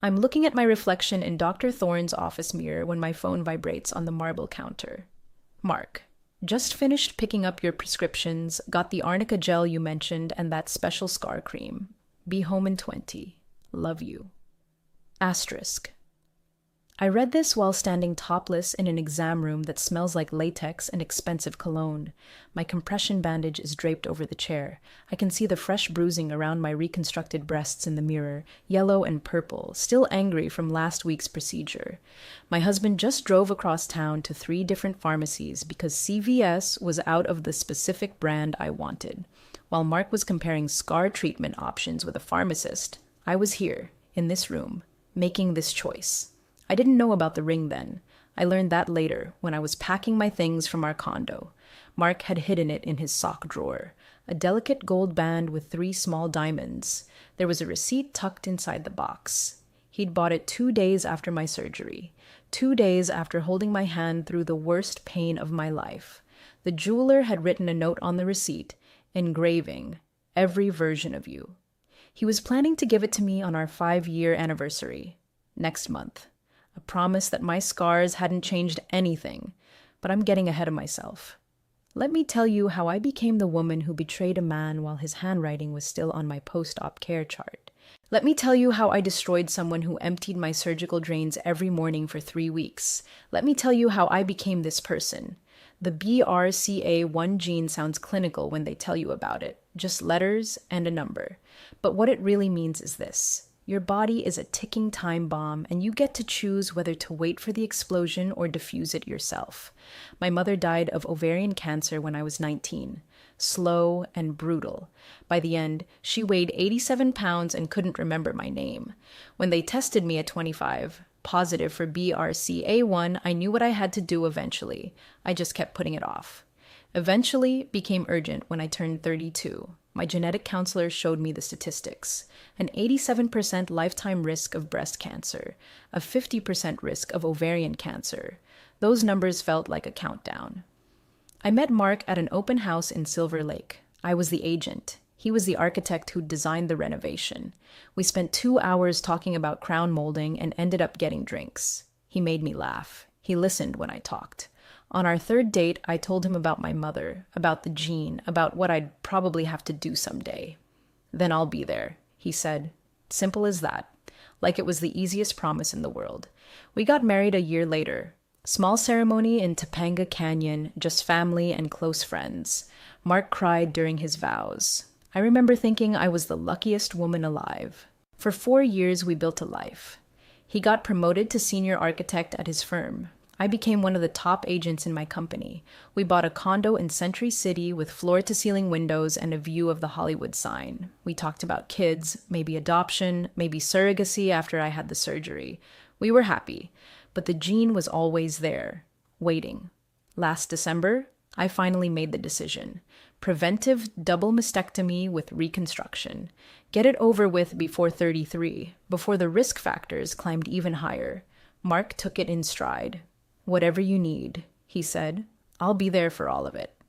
I'm looking at my reflection in Dr. Thorne's office mirror when my phone vibrates on the marble counter. Mark, just finished picking up your prescriptions, got the arnica gel you mentioned, and that special scar cream. Be home in 20. Love you. Asterisk. I read this while standing topless in an exam room that smells like latex and expensive cologne. My compression bandage is draped over the chair. I can see the fresh bruising around my reconstructed breasts in the mirror, yellow and purple, still angry from last week's procedure. My husband just drove across town to 3 different pharmacies because CVS was out of the specific brand I wanted. While Mark was comparing scar treatment options with a pharmacist, I was here, in this room, making this choice. I didn't know about the ring then. I learned that later, when I was packing my things from our condo. Mark had hidden it in his sock drawer, a delicate gold band with 3 small diamonds. There was a receipt tucked inside the box. He'd bought it 2 days after my surgery, 2 days after holding my hand through the worst pain of my life. The jeweler had written a note on the receipt, engraving every version of you. He was planning to give it to me on our 5-year anniversary, next month. A promise that my scars hadn't changed anything, but I'm getting ahead of myself. Let me tell you how I became the woman who betrayed a man while his handwriting was still on my post-op care chart. Let me tell you how I destroyed someone who emptied my surgical drains every morning for 3 weeks. Let me tell you how I became this person. The BRCA1 gene sounds clinical when they tell you about it, just letters and a number. But what it really means is this. Your body is a ticking time bomb, and you get to choose whether to wait for the explosion or defuse it yourself. My mother died of ovarian cancer when I was 19. Slow and brutal. By the end, she weighed 87 pounds and couldn't remember my name. When they tested me at 25, positive for BRCA1, I knew what I had to do eventually. I just kept putting it off. Eventually became urgent when I turned 32. My genetic counselor showed me the statistics. An 87% lifetime risk of breast cancer, a 50% risk of ovarian cancer. Those numbers felt like a countdown. I met Mark at an open house in Silver Lake. I was the agent. He was the architect who designed the renovation. We spent 2 hours talking about crown molding and ended up getting drinks. He made me laugh. He listened when I talked. On our 3rd date, I told him about my mother, about the gene, about what I'd probably have to do someday. Then I'll be there, he said. Simple as that. Like it was the easiest promise in the world. We got married a year later. Small ceremony in Topanga Canyon, just family and close friends. Mark cried during his vows. I remember thinking I was the luckiest woman alive. For 4 years, we built a life. He got promoted to senior architect at his firm. I became one of the top agents in my company. We bought a condo in Century City with floor-to-ceiling windows and a view of the Hollywood sign. We talked about kids, maybe adoption, maybe surrogacy after I had the surgery. We were happy, but the gene was always there, waiting. Last December, I finally made the decision. Preventive double mastectomy with reconstruction. Get it over with before 33, before the risk factors climbed even higher. Mark took it in stride. Whatever you need, he said. I'll be there for all of it.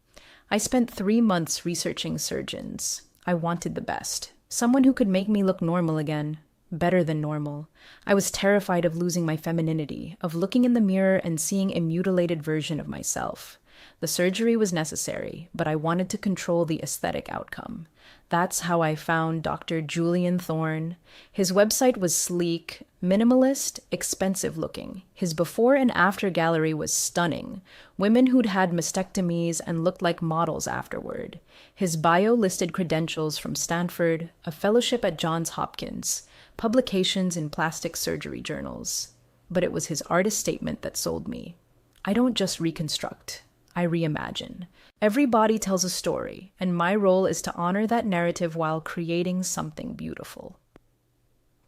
I spent 3 months researching surgeons. I wanted the best. Someone who could make me look normal again. Better than normal. I was terrified of losing my femininity, of looking in the mirror and seeing a mutilated version of myself. The surgery was necessary, but I wanted to control the aesthetic outcome. That's how I found Dr. Julian Thorne. His website was sleek, minimalist, expensive looking. His before and after gallery was stunning. Women who'd had mastectomies and looked like models afterward. His bio listed credentials from Stanford, a fellowship at Johns Hopkins, publications in plastic surgery journals. But it was his artist statement that sold me. I don't just reconstruct. I reimagine. Every body tells a story, and my role is to honor that narrative while creating something beautiful.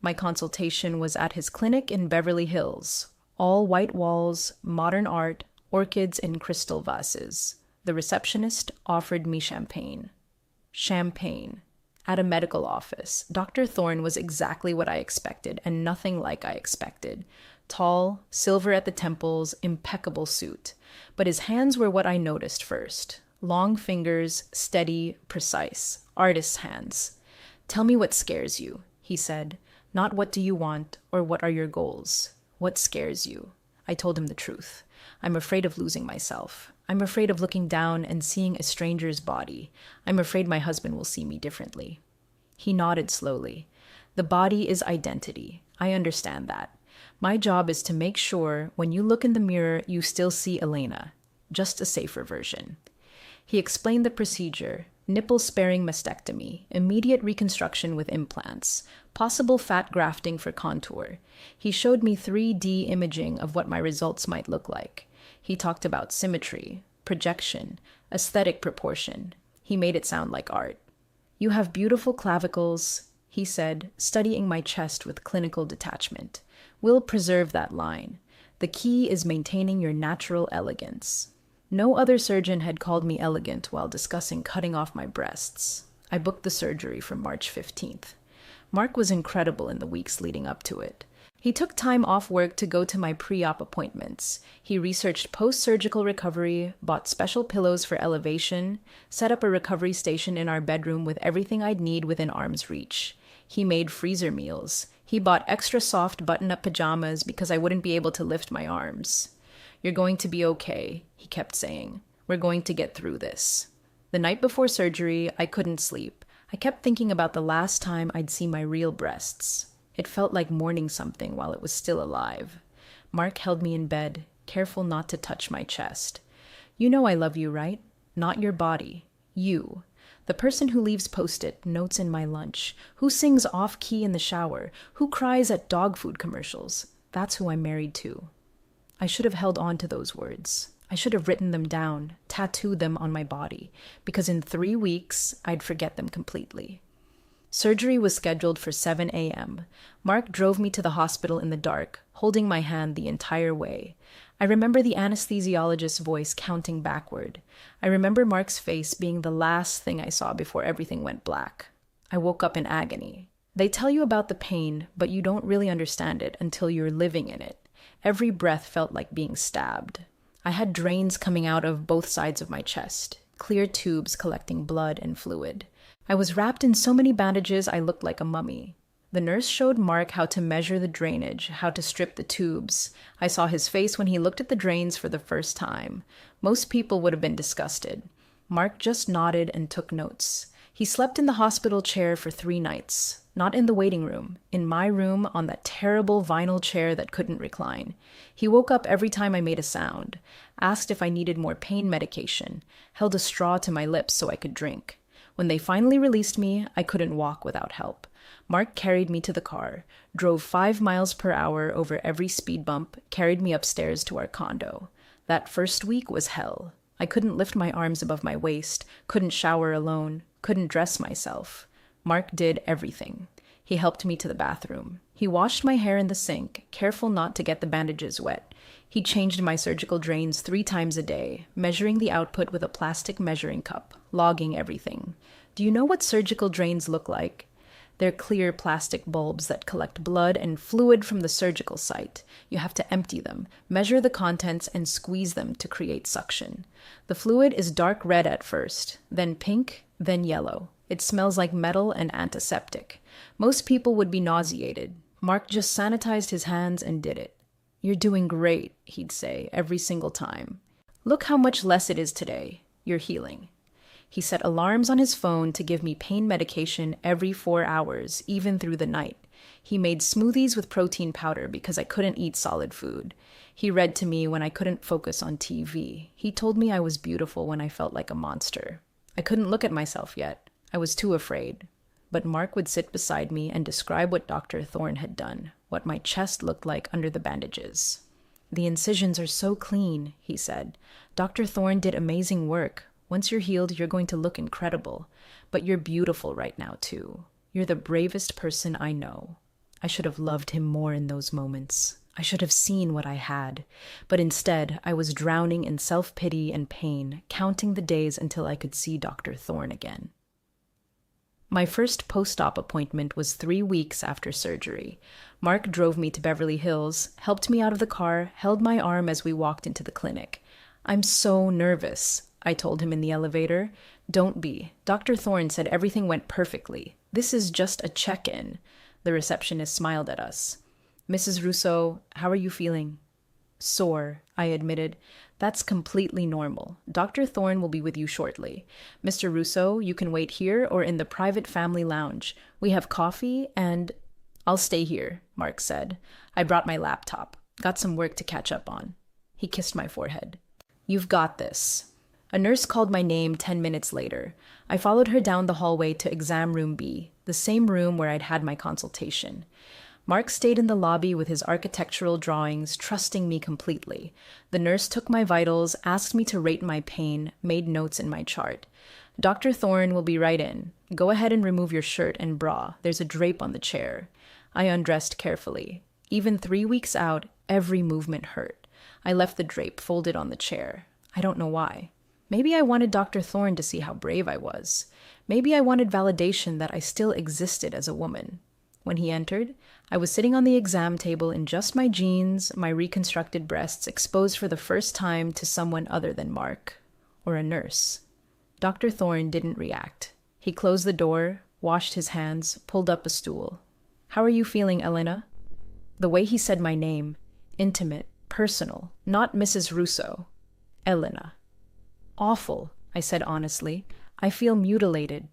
My consultation was at his clinic in Beverly Hills. All white walls, modern art, orchids in crystal vases. The receptionist offered me champagne. Champagne. At a medical office, Dr. Thorne was exactly what I expected, and nothing like I expected. Tall, silver at the temples, impeccable suit. But his hands were what I noticed first. Long fingers, steady, precise. Artist's hands. Tell me what scares you, he said. Not what do you want or what are your goals. What scares you? I told him the truth. I'm afraid of losing myself. I'm afraid of looking down and seeing a stranger's body. I'm afraid my husband will see me differently. He nodded slowly. The body is identity. I understand that. My job is to make sure when you look in the mirror, you still see Elena, just a safer version. He explained the procedure: nipple-sparing mastectomy, immediate reconstruction with implants, possible fat grafting for contour. He showed me 3D imaging of what my results might look like. He talked about symmetry, projection, aesthetic proportion. He made it sound like art. You have beautiful clavicles, he said, studying my chest with clinical detachment. We'll preserve that line. The key is maintaining your natural elegance. No other surgeon had called me elegant while discussing cutting off my breasts. I booked the surgery for March 15th. Mark was incredible in the weeks leading up to it. He took time off work to go to my pre-op appointments. He researched post-surgical recovery, bought special pillows for elevation, set up a recovery station in our bedroom with everything I'd need within arm's reach. He made freezer meals. He bought extra soft button-up pajamas because I wouldn't be able to lift my arms. You're going to be okay, he kept saying. We're going to get through this. The night before surgery, I couldn't sleep. I kept thinking about the last time I'd see my real breasts. It felt like mourning something while it was still alive. Mark held me in bed, careful not to touch my chest. You know I love you, right? Not your body. You. The person who leaves Post-it notes in my lunch, who sings off-key in the shower, who cries at dog food commercials. That's who I'm married to. I should have held on to those words. I should have written them down, tattooed them on my body, because in 3 weeks, I'd forget them completely. Surgery was scheduled for 7 a.m. Mark drove me to the hospital in the dark, holding my hand the entire way. I remember the anesthesiologist's voice counting backward. I remember Mark's face being the last thing I saw before everything went black. I woke up in agony. They tell you about the pain, but you don't really understand it until you're living in it. Every breath felt like being stabbed. I had drains coming out of both sides of my chest, clear tubes collecting blood and fluid. I was wrapped in so many bandages I looked like a mummy. The nurse showed Mark how to measure the drainage, how to strip the tubes. I saw his face when he looked at the drains for the first time. Most people would have been disgusted. Mark just nodded and took notes. He slept in the hospital chair for 3 nights. Not in the waiting room, in my room on that terrible vinyl chair that couldn't recline. He woke up every time I made a sound, asked if I needed more pain medication, held a straw to my lips so I could drink. When they finally released me, I couldn't walk without help. Mark carried me to the car, drove 5 miles per hour over every speed bump, carried me upstairs to our condo. That first week was hell. I couldn't lift my arms above my waist, couldn't shower alone, couldn't dress myself. Mark did everything. He helped me to the bathroom. He washed my hair in the sink, careful not to get the bandages wet. He changed my surgical drains 3 times a day, measuring the output with a plastic measuring cup, logging everything. Do you know what surgical drains look like? They're clear plastic bulbs that collect blood and fluid from the surgical site. You have to empty them, measure the contents, and squeeze them to create suction. The fluid is dark red at first, then pink, then yellow. It smells like metal and antiseptic. Most people would be nauseated. Mark just sanitized his hands and did it. You're doing great, he'd say every single time. Look how much less it is today. You're healing. He set alarms on his phone to give me pain medication every 4 hours, even through the night. He made smoothies with protein powder because I couldn't eat solid food. He read to me when I couldn't focus on TV. He told me I was beautiful when I felt like a monster. I couldn't look at myself yet. I was too afraid. But Mark would sit beside me and describe what Dr. Thorne had done, what my chest looked like under the bandages. The incisions are so clean, he said. Dr. Thorne did amazing work. Once you're healed, you're going to look incredible. But you're beautiful right now, too. You're the bravest person I know. I should have loved him more in those moments. I should have seen what I had. But instead, I was drowning in self-pity and pain, counting the days until I could see Dr. Thorne again. My first post-op appointment was 3 weeks after surgery. Mark drove me to Beverly Hills, helped me out of the car, held my arm as we walked into the clinic. I'm so nervous, I told him in the elevator. Don't be. Dr. Thorne said everything went perfectly. This is just a check-in. The receptionist smiled at us. Mrs. Russo, how are you feeling? Sore, I admitted. That's completely normal. Dr. Thorne will be with you shortly. Mr. Russo, you can wait here or in the private family lounge. We have coffee and... I'll stay here, Mark said. I brought my laptop. Got some work to catch up on. He kissed my forehead. You've got this. A nurse called my name 10 minutes later. I followed her down the hallway to exam room B, the same room where I'd had my consultation. Mark stayed in the lobby with his architectural drawings, trusting me completely. The nurse took my vitals, asked me to rate my pain, made notes in my chart. Dr. Thorne will be right in. Go ahead and remove your shirt and bra. There's a drape on the chair. I undressed carefully. Even 3 weeks out, every movement hurt. I left the drape folded on the chair. I don't know why. Maybe I wanted Dr. Thorne to see how brave I was. Maybe I wanted validation that I still existed as a woman. When he entered, I was sitting on the exam table in just my jeans, my reconstructed breasts exposed for the first time to someone other than Mark, or a nurse. Dr. Thorne didn't react. He closed the door, washed his hands, pulled up a stool. How are you feeling, Elena? The way he said my name, intimate, personal, not Mrs. Russo. Elena. Awful, I said honestly. I feel mutilated.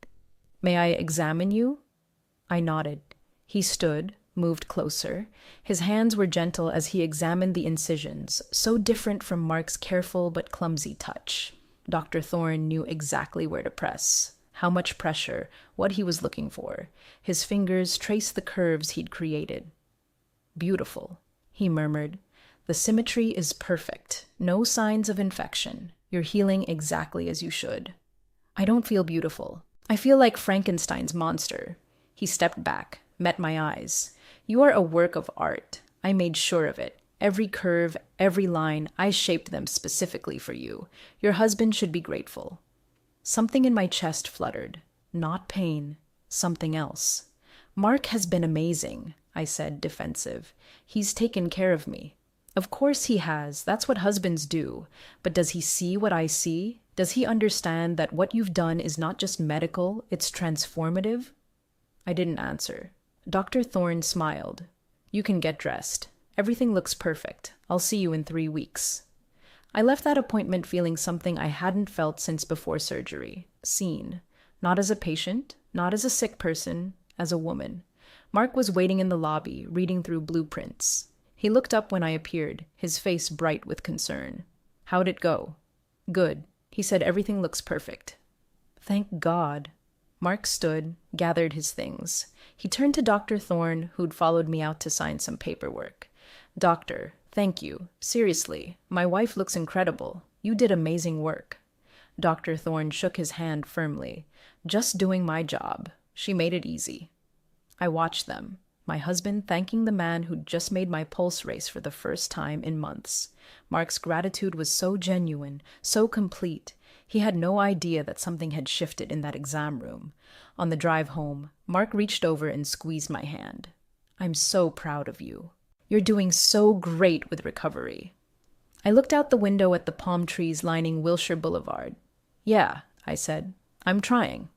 May I examine you? I nodded. He stood, moved closer. His hands were gentle as he examined the incisions, so different from Mark's careful but clumsy touch. Dr. Thorne knew exactly where to press, how much pressure, what he was looking for. His fingers traced the curves he'd created. Beautiful, he murmured. The symmetry is perfect. No signs of infection. You're healing exactly as you should. I don't feel beautiful. I feel like Frankenstein's monster. He stepped back, met my eyes. You are a work of art. I made sure of it. Every curve, every line, I shaped them specifically for you. Your husband should be grateful. Something in my chest fluttered. Not pain. Something else. Mark has been amazing, I said, defensive. He's taken care of me. Of course he has. That's what husbands do. But does he see what I see? Does he understand that what you've done is not just medical, it's transformative? I didn't answer. Dr. Thorne smiled. You can get dressed. Everything looks perfect. I'll see you in 3 weeks. I left that appointment feeling something I hadn't felt since before surgery. Seen. Not as a patient, not as a sick person, as a woman. Mark was waiting in the lobby, reading through blueprints. He looked up when I appeared, his face bright with concern. How'd it go? Good. He said everything looks perfect. Thank God. Mark stood, gathered his things. He turned to Dr. Thorne, who'd followed me out to sign some paperwork. Doctor, thank you. Seriously, my wife looks incredible. You did amazing work. Dr. Thorne shook his hand firmly. Just doing my job. She made it easy. I watched them. My husband thanking the man who'd just made my pulse race for the first time in months. Mark's gratitude was so genuine, so complete. He had no idea that something had shifted in that exam room. On the drive home, Mark reached over and squeezed my hand. I'm so proud of you. You're doing so great with recovery. I looked out the window at the palm trees lining Wilshire Boulevard. Yeah, I said, I'm trying.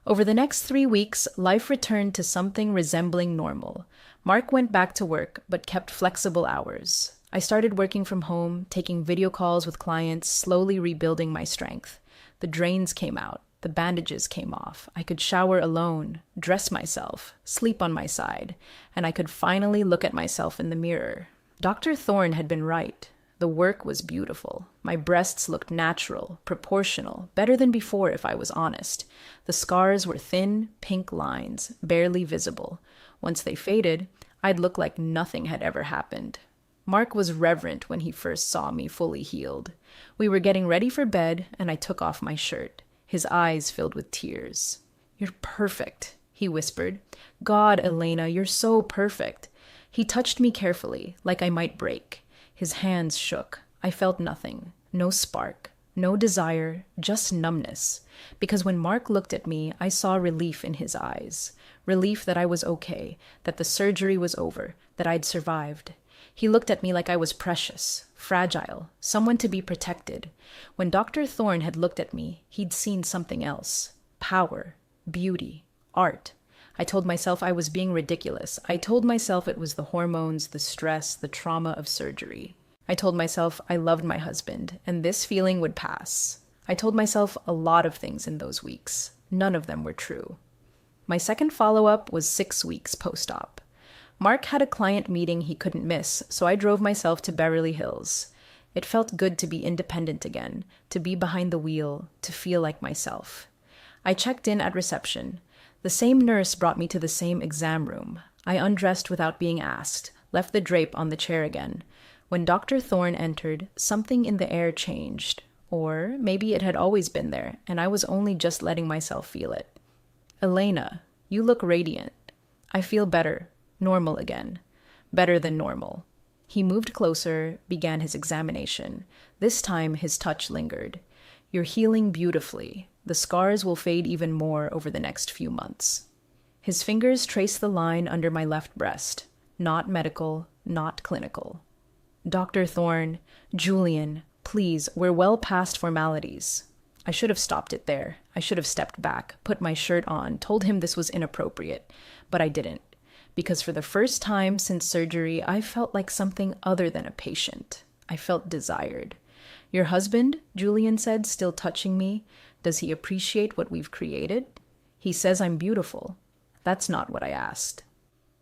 Over the next 3 weeks, life returned to something resembling normal. Mark went back to work, but kept flexible hours. I started working from home, taking video calls with clients, slowly rebuilding my strength. The drains came out. The bandages came off. I could shower alone, dress myself, sleep on my side, and I could finally look at myself in the mirror. Dr. Thorne had been right. The work was beautiful. My breasts looked natural, proportional, better than before if I was honest. The scars were thin, pink lines, barely visible. Once they faded, I'd look like nothing had ever happened. Mark was reverent when he first saw me fully healed. We were getting ready for bed, and I took off my shirt. His eyes filled with tears. You're perfect, he whispered. God, Elena, you're so perfect. He touched me carefully, like I might break. His hands shook. I felt nothing. No spark. No desire. Just numbness. Because when Mark looked at me, I saw relief in his eyes. Relief that I was okay, that the surgery was over, that I'd survived. He looked at me like I was precious, fragile, someone to be protected. When Dr. Thorne had looked at me, he'd seen something else. Power. Beauty. Art. I told myself I was being ridiculous. I told myself it was the hormones, the stress, the trauma of surgery. I told myself I loved my husband, and this feeling would pass. I told myself a lot of things in those weeks. None of them were true. My second follow-up was 6 weeks post-op. Mark had a client meeting he couldn't miss, so I drove myself to Beverly Hills. It felt good to be independent again, to be behind the wheel, to feel like myself. I checked in at reception. The same nurse brought me to the same exam room. I undressed without being asked, left the drape on the chair again. When Dr. Thorne entered, something in the air changed. Or maybe it had always been there, and I was only just letting myself feel it. "Elena, you look radiant." "I feel better, normal again. Better than normal." He moved closer, began his examination. This time his touch lingered. "You're healing beautifully. The scars will fade even more over the next few months." His fingers traced the line under my left breast. Not medical, not clinical. "Dr. Thorne, Julian, please, we're well past formalities." I should have stopped it there. I should have stepped back, put my shirt on, told him this was inappropriate. But I didn't. Because for the first time since surgery, I felt like something other than a patient. I felt desired. "Your husband," Julian said, still touching me, "does he appreciate what we've created?" "He says I'm beautiful." "That's not what I asked."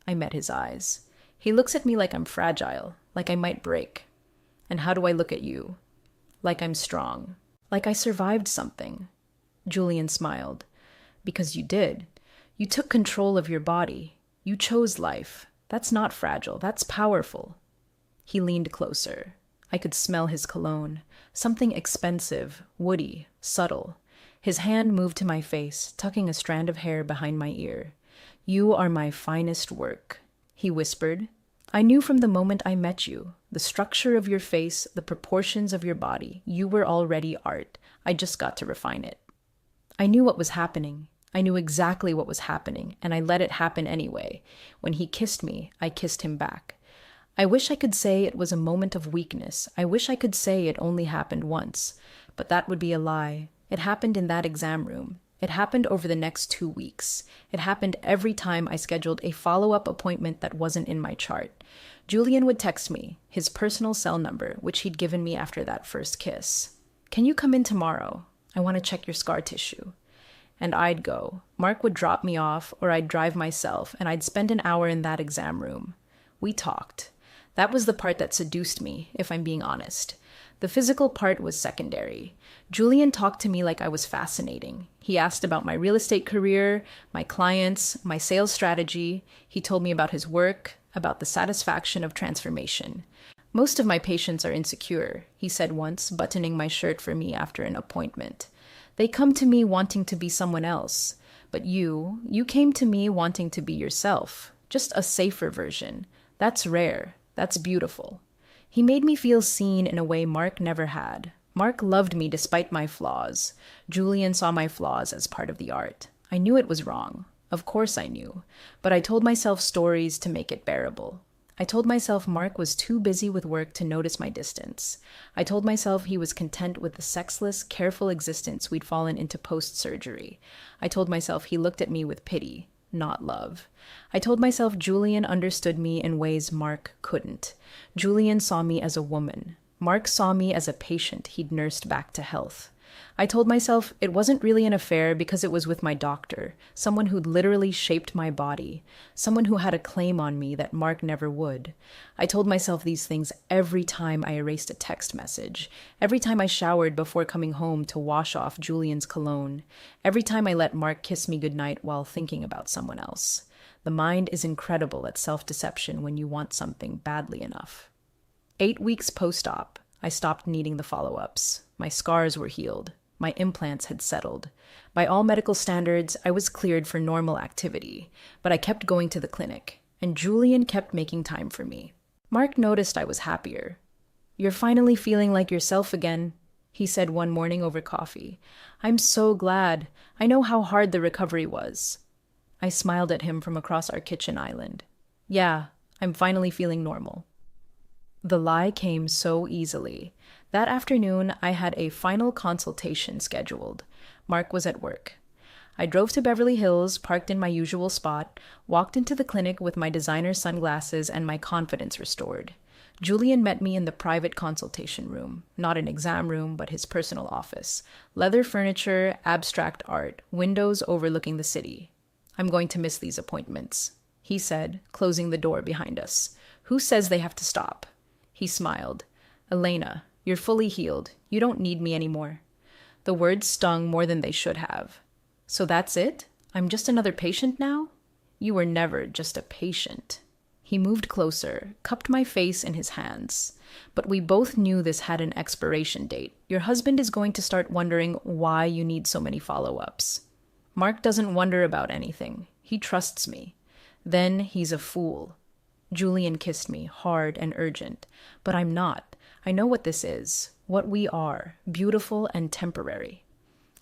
I met his eyes. He looks at me like I'm fragile, like I might break. "And how do I look at you?" "Like I'm strong. Like I survived something." Julian smiled. "Because you did. You took control of your body. You chose life. That's not fragile. That's powerful." He leaned closer. I could smell his cologne. Something expensive, woody, subtle. His hand moved to my face, tucking a strand of hair behind my ear. "You are my finest work," he whispered. "I knew from the moment I met you. The structure of your face, the proportions of your body. You were already art. I just got to refine it." I knew what was happening. I knew exactly what was happening, and I let it happen anyway. When he kissed me, I kissed him back. I wish I could say it was a moment of weakness. I wish I could say it only happened once. But that would be a lie. It happened in that exam room. It happened over the next 2 weeks. It happened every time I scheduled a follow-up appointment that wasn't in my chart. Julian would text me, his personal cell number, which he'd given me after that first kiss. "Can you come in tomorrow? I want to check your scar tissue." And I'd go. Mark would drop me off, or I'd drive myself, and I'd spend an hour in that exam room. We talked. That was the part that seduced me, if I'm being honest. The physical part was secondary. Julian talked to me like I was fascinating. He asked about my real estate career, my clients, my sales strategy. He told me about his work, about the satisfaction of transformation. "Most of my patients are insecure," he said once, buttoning my shirt for me after an appointment. "They come to me wanting to be someone else. But you came to me wanting to be yourself. Just a safer version. That's rare. That's beautiful." He made me feel seen in a way Mark never had. Mark loved me despite my flaws. Julian saw my flaws as part of the art. I knew it was wrong. Of course I knew. But I told myself stories to make it bearable. I told myself Mark was too busy with work to notice my distance. I told myself he was content with the sexless, careful existence we'd fallen into post-surgery. I told myself he looked at me with pity, not love. I told myself Julian understood me in ways Mark couldn't. Julian saw me as a woman. Mark saw me as a patient he'd nursed back to health. I told myself it wasn't really an affair because it was with my doctor, someone who'd literally shaped my body, someone who had a claim on me that Mark never would. I told myself these things every time I erased a text message, every time I showered before coming home to wash off Julian's cologne, every time I let Mark kiss me goodnight while thinking about someone else. The mind is incredible at self-deception when you want something badly enough. 8 weeks post-op, I stopped needing the follow-ups. My scars were healed. My implants had settled. By all medical standards, I was cleared for normal activity, but I kept going to the clinic, and Julian kept making time for me. Mark noticed I was happier. "You're finally feeling like yourself again," he said one morning over coffee. "I'm so glad. I know how hard the recovery was." I smiled at him from across our kitchen island. "Yeah, I'm finally feeling normal." The lie came so easily. That afternoon, I had a final consultation scheduled. Mark was at work. I drove to Beverly Hills, parked in my usual spot, walked into the clinic with my designer sunglasses and my confidence restored. Julian met me in the private consultation room, not an exam room, but his personal office. Leather furniture, abstract art, windows overlooking the city. I'm going to miss these appointments, he said, closing the door behind us. Who says they have to stop? He smiled. Elena, you're fully healed. You don't need me anymore. The words stung more than they should have. So that's it? I'm just another patient now? You were never just a patient. He moved closer, cupped my face in his hands. But we both knew this had an expiration date. Your husband is going to start wondering why you need so many follow-ups. Mark doesn't wonder about anything. He trusts me. Then he's a fool. Julian kissed me, hard and urgent. But I'm not. I know what this is, what we are, beautiful and temporary.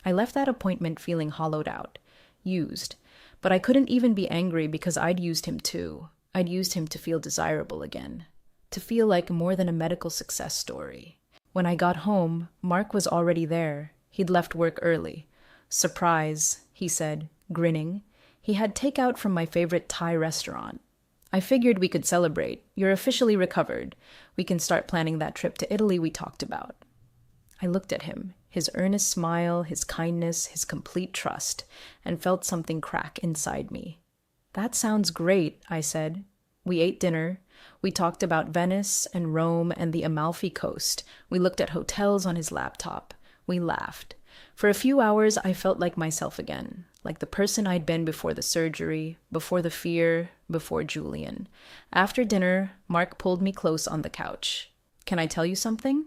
I left that appointment feeling hollowed out, used. But I couldn't even be angry because I'd used him too. I'd used him to feel desirable again, to feel like more than a medical success story. When I got home, Mark was already there. He'd left work early. Surprise, he said, grinning. He had takeout from my favorite Thai restaurant. I figured we could celebrate. You're officially recovered. We can start planning that trip to Italy we talked about. I looked at him, his earnest smile, his kindness, his complete trust, and felt something crack inside me. That sounds great, I said. We ate dinner. We talked about Venice and Rome and the Amalfi Coast. We looked at hotels on his laptop. We laughed. For a few hours, I felt like myself again, like the person I'd been before the surgery, before the fear, before Julian. After dinner, Mark pulled me close on the couch. Can I tell you something?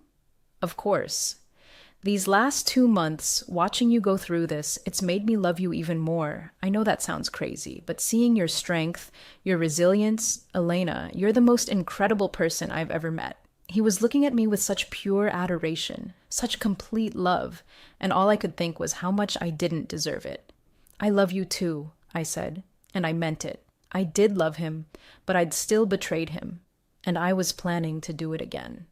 Of course. These last 2 months, watching you go through this, it's made me love you even more. I know that sounds crazy, but seeing your strength, your resilience, Elena, you're the most incredible person I've ever met. He was looking at me with such pure adoration, such complete love, and all I could think was how much I didn't deserve it. I love you too, I said, and I meant it. I did love him, but I'd still betrayed him, and I was planning to do it again.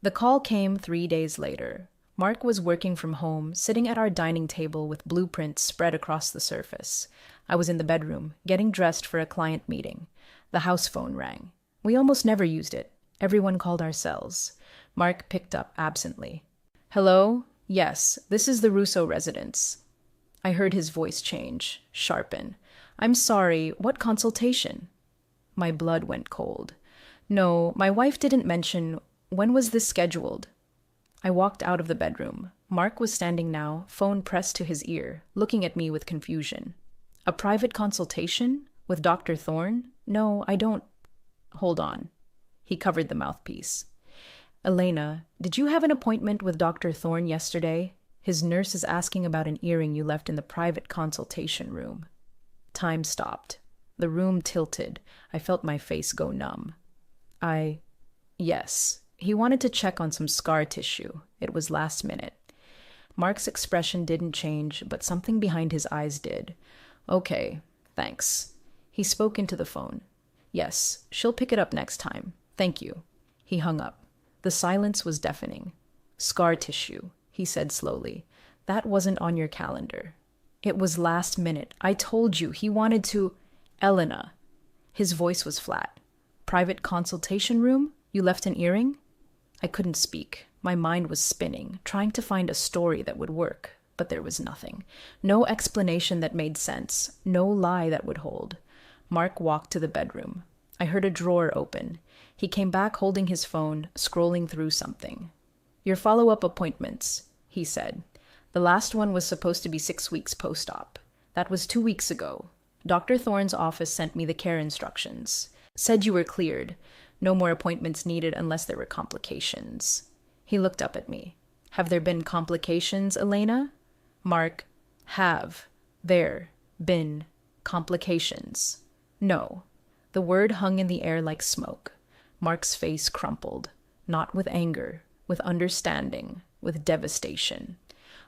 The call came 3 days later. Mark was working from home, sitting at our dining table with blueprints spread across the surface. I was in the bedroom, getting dressed for a client meeting. The house phone rang. We almost never used it. Everyone called our cells. Mark picked up absently. Hello? Yes, this is the Russo residence. I heard his voice change, sharpen. I'm sorry, what consultation? My blood went cold. No, my wife didn't mention. When was this scheduled? I walked out of the bedroom. Mark was standing now, phone pressed to his ear, looking at me with confusion. A private consultation? With Dr. Thorne? No, I don't. Hold on. He covered the mouthpiece. Elena, did you have an appointment with Dr. Thorne yesterday? His nurse is asking about an earring you left in the private consultation room. Time stopped. The room tilted. I felt my face go numb. Yes. He wanted to check on some scar tissue. It was last minute. Mark's expression didn't change, but something behind his eyes did. Okay, thanks. He spoke into the phone. Yes, she'll pick it up next time. Thank you. He hung up. The silence was deafening. Scar tissue, he said slowly. That wasn't on your calendar. It was last minute. I told you, he wanted to... Elena. His voice was flat. Private consultation room? You left an earring? I couldn't speak. My mind was spinning, trying to find a story that would work, but there was nothing. No explanation that made sense, no lie that would hold. Mark walked to the bedroom. I heard a drawer open. He came back holding his phone, scrolling through something. Your follow-up appointments, he said. The last one was supposed to be 6 weeks post-op. That was 2 weeks ago. Dr. Thorne's office sent me the care instructions. Said you were cleared. No more appointments needed unless there were complications. He looked up at me. Have there been complications, Elena? Mark, have there been complications? No. The word hung in the air like smoke. Mark's face crumpled. Not with anger, with understanding, with devastation.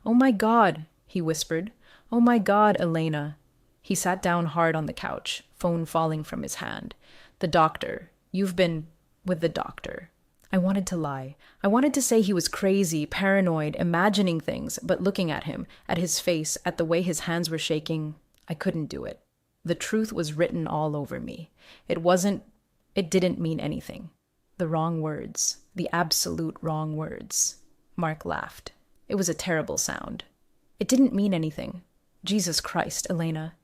Oh my God, he whispered. Oh my God, Elena. He sat down hard on the couch, phone falling from his hand. The doctor. You've been with the doctor. I wanted to lie. I wanted to say he was crazy, paranoid, imagining things, but looking at him, at his face, at the way his hands were shaking, I couldn't do it. The truth was written all over me. It didn't mean anything. The wrong words. The absolute wrong words. Mark laughed. It was a terrible sound. It didn't mean anything. Jesus Christ, Elena.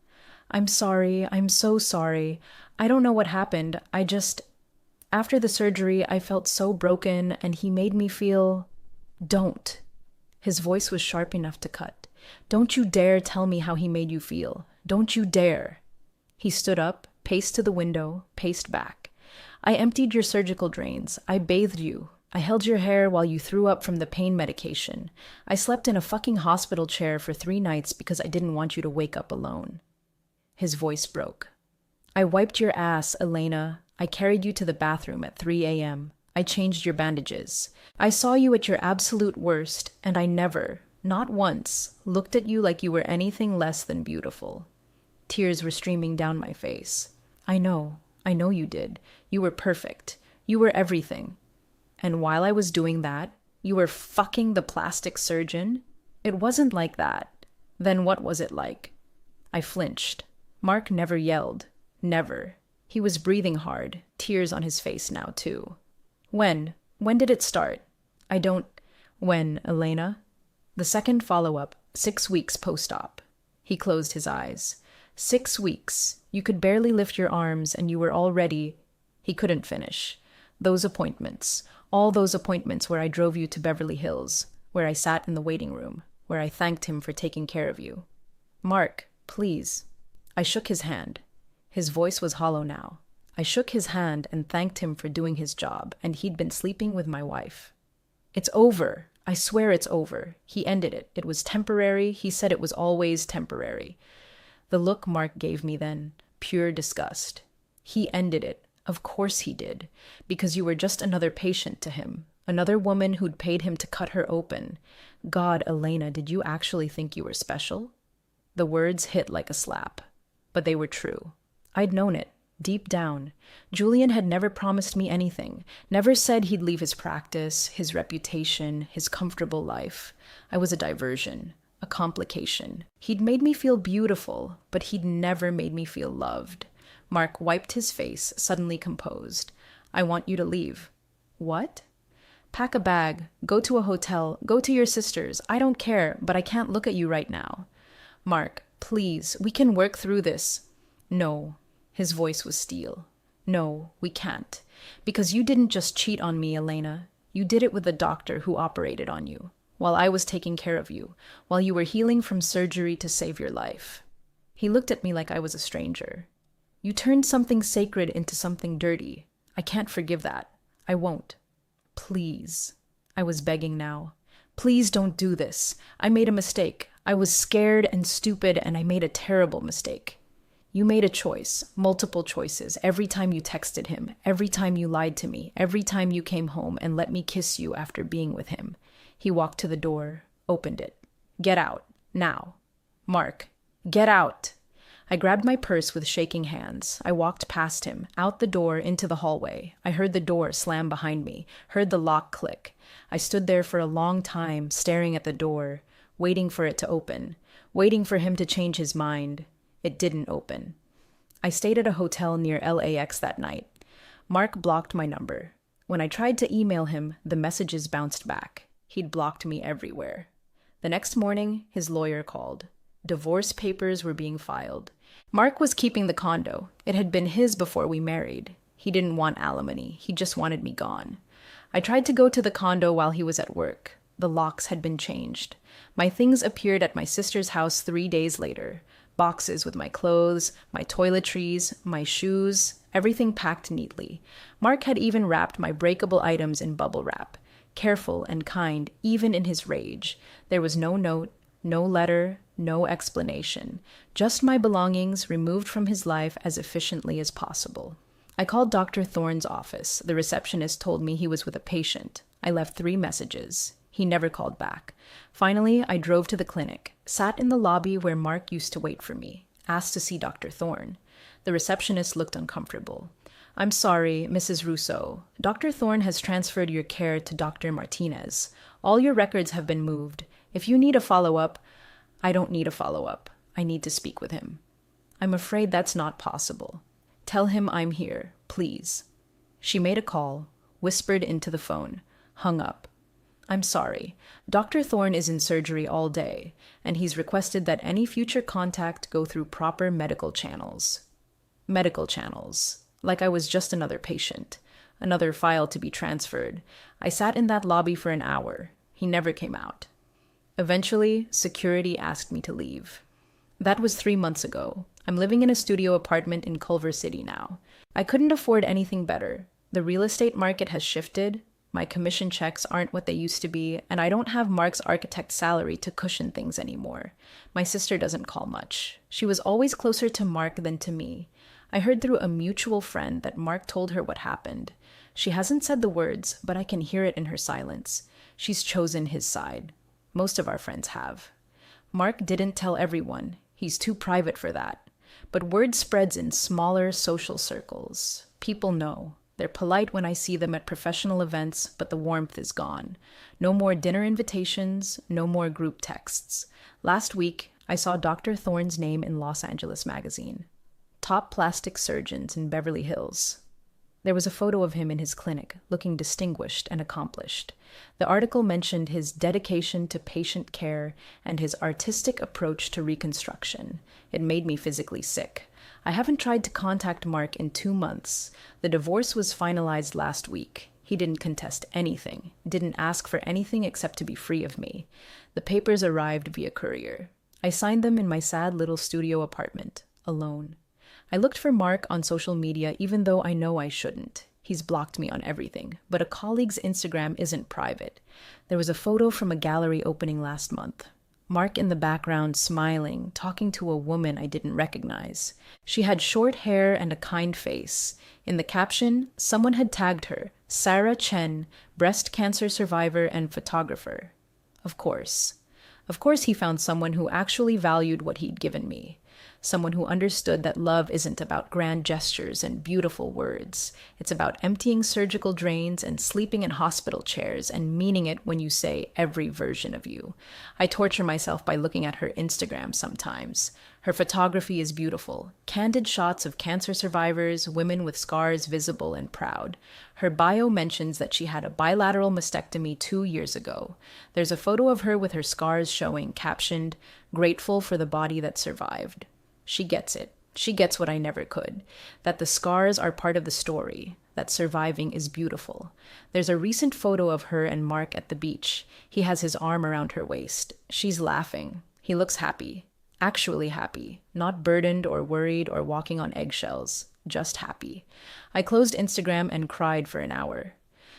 I'm sorry. I'm so sorry. I don't know what happened. After the surgery, I felt so broken, and he made me feel... Don't. His voice was sharp enough to cut. Don't you dare tell me how he made you feel. Don't you dare. He stood up, paced to the window, paced back. I emptied your surgical drains. I bathed you. I held your hair while you threw up from the pain medication. I slept in a fucking hospital chair for 3 nights because I didn't want you to wake up alone. His voice broke. I wiped your ass, Elena. I carried you to the bathroom at 3 a.m. I changed your bandages. I saw you at your absolute worst, and I never, not once, looked at you like you were anything less than beautiful. Tears were streaming down my face. I know you did. You were perfect. You were everything. And while I was doing that, you were fucking the plastic surgeon? It wasn't like that. Then what was it like? I flinched. Mark never yelled. Never. He was breathing hard, tears on his face now, too. When? When did it start? When, Elena? The second follow-up, 6 weeks post-op. He closed his eyes. 6 weeks. You could barely lift your arms, and you were already... He couldn't finish. Those appointments. All those appointments where I drove you to Beverly Hills, where I sat in the waiting room, where I thanked him for taking care of you. Mark, please. I shook his hand. His voice was hollow now. I shook his hand and thanked him for doing his job, and he'd been sleeping with my wife. It's over. I swear it's over. He ended it. It was temporary. He said it was always temporary. The look Mark gave me then, pure disgust. He ended it. Of course he did, because you were just another patient to him, another woman who'd paid him to cut her open. God, Elena, did you actually think you were special? The words hit like a slap, but they were true. I'd known it, deep down. Julian had never promised me anything, never said he'd leave his practice, his reputation, his comfortable life. I was a diversion, a complication. He'd made me feel beautiful, but he'd never made me feel loved. Mark wiped his face, suddenly composed. I want you to leave. What? Pack a bag, go to a hotel, go to your sister's. I don't care, but I can't look at you right now. Mark, please, we can work through this. No. His voice was steel. No, we can't. Because you didn't just cheat on me, Elena. You did it with the doctor who operated on you, while I was taking care of you, while you were healing from surgery to save your life. He looked at me like I was a stranger. You turned something sacred into something dirty. I can't forgive that. I won't. Please. I was begging now. Please don't do this. I made a mistake. I was scared and stupid, and I made a terrible mistake. You made a choice, multiple choices, every time you texted him, every time you lied to me, every time you came home and let me kiss you after being with him. He walked to the door, opened it. Get out. Now. Mark. Get out. I grabbed my purse with shaking hands. I walked past him, out the door, into the hallway. I heard the door slam behind me, heard the lock click. I stood there for a long time, staring at the door, waiting for it to open, waiting for him to change his mind. It didn't open. I stayed at a hotel near LAX that night. Mark blocked my number. When I tried to email him, the messages bounced back. He'd blocked me everywhere. The next morning, his lawyer called. Divorce papers were being filed. Mark was keeping the condo. It had been his before we married. He didn't want alimony. He just wanted me gone. I tried to go to the condo while he was at work. The locks had been changed. My things appeared at my sister's house 3 days later. Boxes with my clothes, my toiletries, my shoes, everything packed neatly. Mark had even wrapped my breakable items in bubble wrap. Careful and kind, even in his rage. There was no note, no letter, no explanation. Just my belongings removed from his life as efficiently as possible. I called Dr. Thorne's office. The receptionist told me he was with a patient. I left 3 messages. He never called back. Finally, I drove to the clinic, sat in the lobby where Mark used to wait for me, asked to see Dr. Thorne. The receptionist looked uncomfortable. I'm sorry, Mrs. Russo. Dr. Thorne has transferred your care to Dr. Martinez. All your records have been moved. If you need a follow-up, I don't need a follow-up. I need to speak with him. I'm afraid that's not possible. Tell him I'm here, please. She made a call, whispered into the phone, hung up. I'm sorry. Dr. Thorne is in surgery all day, and he's requested that any future contact go through proper medical channels. Medical channels. Like I was just another patient, another file to be transferred. I sat in that lobby for an hour. He never came out. Eventually, security asked me to leave. That was 3 months ago. I'm living in a studio apartment in Culver City now. I couldn't afford anything better. The real estate market has shifted. My commission checks aren't what they used to be, and I don't have Mark's architect salary to cushion things anymore. My sister doesn't call much. She was always closer to Mark than to me. I heard through a mutual friend that Mark told her what happened. She hasn't said the words, but I can hear it in her silence. She's chosen his side. Most of our friends have. Mark didn't tell everyone. He's too private for that. But word spreads in smaller social circles. People know. They're polite when I see them at professional events, but the warmth is gone. No more dinner invitations, no more group texts. Last week, I saw Dr. Thorne's name in Los Angeles Magazine. Top plastic surgeons in Beverly Hills. There was a photo of him in his clinic, looking distinguished and accomplished. The article mentioned his dedication to patient care and his artistic approach to reconstruction. It made me physically sick. I haven't tried to contact Mark in 2 months. The divorce was finalized last week. He didn't contest anything, didn't ask for anything except to be free of me. The papers arrived via courier. I signed them in my sad little studio apartment, alone. I looked for Mark on social media even though I know I shouldn't. He's blocked me on everything, but a colleague's Instagram isn't private. There was a photo from a gallery opening last month. Mark in the background smiling, talking to a woman I didn't recognize. She had short hair and a kind face. In the caption, someone had tagged her, Sarah Chen, breast cancer survivor and photographer. Of course. Of course he found someone who actually valued what he'd given me. Someone who understood that love isn't about grand gestures and beautiful words. It's about emptying surgical drains and sleeping in hospital chairs and meaning it when you say every version of you. I torture myself by looking at her Instagram sometimes. Her photography is beautiful. Candid shots of cancer survivors, women with scars visible and proud. Her bio mentions that she had a bilateral mastectomy 2 years ago. There's a photo of her with her scars showing, captioned, "Grateful for the body that survived." She gets it. She gets what I never could. That the scars are part of the story. That surviving is beautiful. There's a recent photo of her and Mark at the beach. He has his arm around her waist. She's laughing. He looks happy. Actually happy. Not burdened or worried or walking on eggshells. Just happy. I closed Instagram and cried for an hour.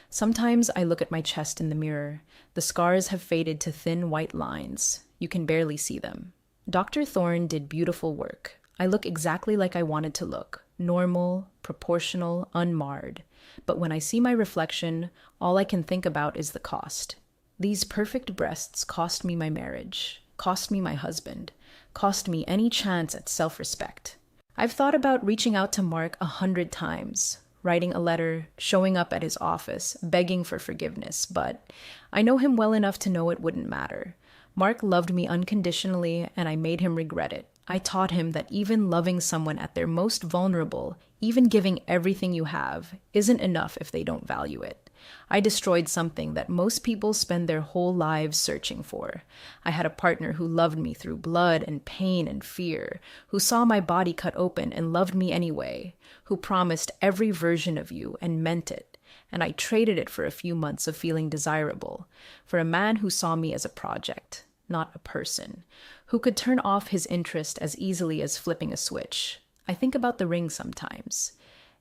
Sometimes I look at my chest in the mirror. The scars have faded to thin white lines. You can barely see them. Dr. Thorne did beautiful work. I look exactly like I wanted to look. Normal, proportional, unmarred. But when I see my reflection, all I can think about is the cost. These perfect breasts cost me my marriage, cost me my husband, cost me any chance at self-respect. I've thought about reaching out to Mark 100 times, writing a letter, showing up at his office, begging for forgiveness, but I know him well enough to know it wouldn't matter. Mark loved me unconditionally, and I made him regret it. I taught him that even loving someone at their most vulnerable, even giving everything you have, isn't enough if they don't value it. I destroyed something that most people spend their whole lives searching for. I had a partner who loved me through blood and pain and fear, who saw my body cut open and loved me anyway, who promised every version of you and meant it. And I traded it for a few months of feeling desirable, for a man who saw me as a project, not a person, who could turn off his interest as easily as flipping a switch. I think about the ring sometimes.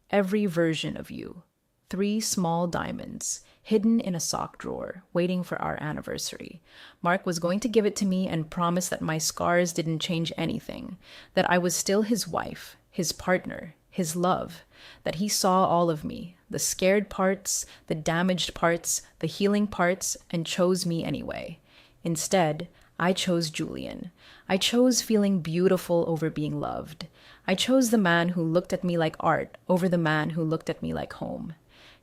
Every version of you. 3 small diamonds, hidden in a sock drawer, waiting for our anniversary. Mark was going to give it to me and promise that my scars didn't change anything, that I was still his wife, his partner, his love, that he saw all of me, the scared parts, the damaged parts, the healing parts, and chose me anyway. Instead, I chose Julian. I chose feeling beautiful over being loved. I chose the man who looked at me like art over the man who looked at me like home.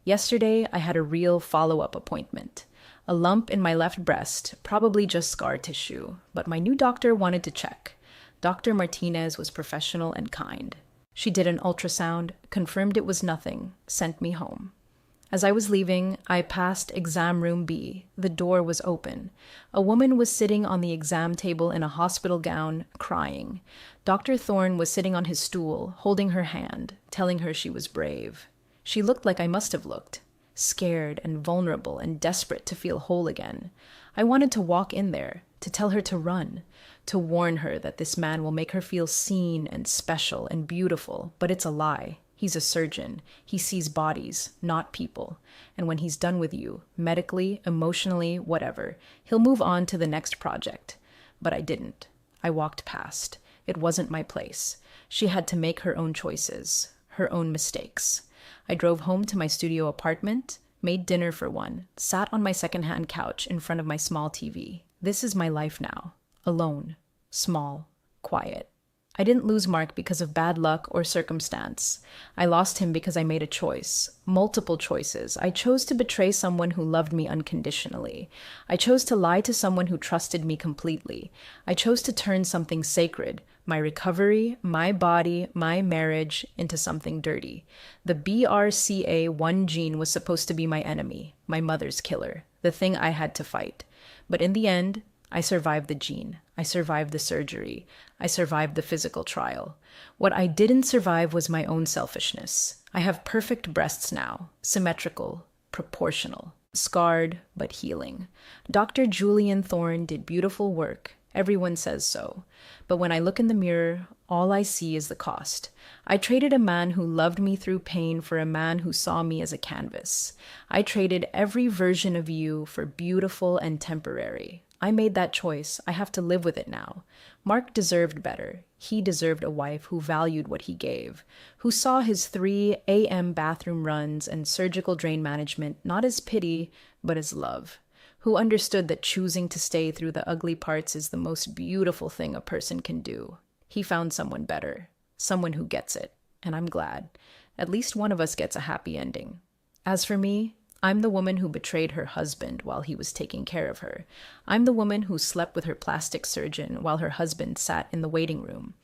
Yesterday, I had a real follow-up appointment. A lump in my left breast, probably just scar tissue, but my new doctor wanted to check. Dr. Martinez was professional and kind. She did an ultrasound, confirmed it was nothing, sent me home. As I was leaving, I passed exam room B. The door was open. A woman was sitting on the exam table in a hospital gown, crying. Dr. Thorne was sitting on his stool, holding her hand, telling her she was brave. She looked like I must have looked, scared and vulnerable and desperate to feel whole again. I wanted to walk in there, to tell her to run, to warn her that this man will make her feel seen and special and beautiful, but it's a lie. He's a surgeon. He sees bodies, not people. And when he's done with you, medically, emotionally, whatever, he'll move on to the next project. But I didn't. I walked past. It wasn't my place. She had to make her own choices, her own mistakes. I drove home to my studio apartment, made dinner for one, sat on my secondhand couch in front of my small TV. This is my life now. Alone. Small. Quiet. I didn't lose Mark because of bad luck or circumstance. I lost him because I made a choice. Multiple choices. I chose to betray someone who loved me unconditionally. I chose to lie to someone who trusted me completely. I chose to turn something sacred, my recovery, my body, my marriage, into something dirty. The BRCA1 gene was supposed to be my enemy, my mother's killer, the thing I had to fight. But in the end, I survived the gene. I survived the surgery. I survived the physical trial. What I didn't survive was my own selfishness. I have perfect breasts now, symmetrical, proportional, scarred but healing. Dr. Julian Thorne did beautiful work. Everyone says so. But when I look in the mirror, all I see is the cost. I traded a man who loved me through pain for a man who saw me as a canvas. I traded every version of you for beautiful and temporary. I made that choice. I have to live with it now. Mark deserved better. He deserved a wife who valued what he gave, who saw his 3 a.m. bathroom runs and surgical drain management not as pity, but as love, who understood that choosing to stay through the ugly parts is the most beautiful thing a person can do. He found someone better, someone who gets it, and I'm glad. At least one of us gets a happy ending. As for me, I'm the woman who betrayed her husband while he was taking care of her. I'm the woman who slept with her plastic surgeon while her husband sat in the waiting room.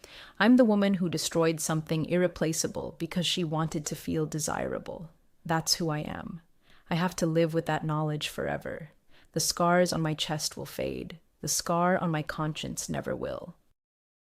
I'm the woman who destroyed something irreplaceable because she wanted to feel desirable. That's who I am. I have to live with that knowledge forever. The scars on my chest will fade. The scar on my conscience never will.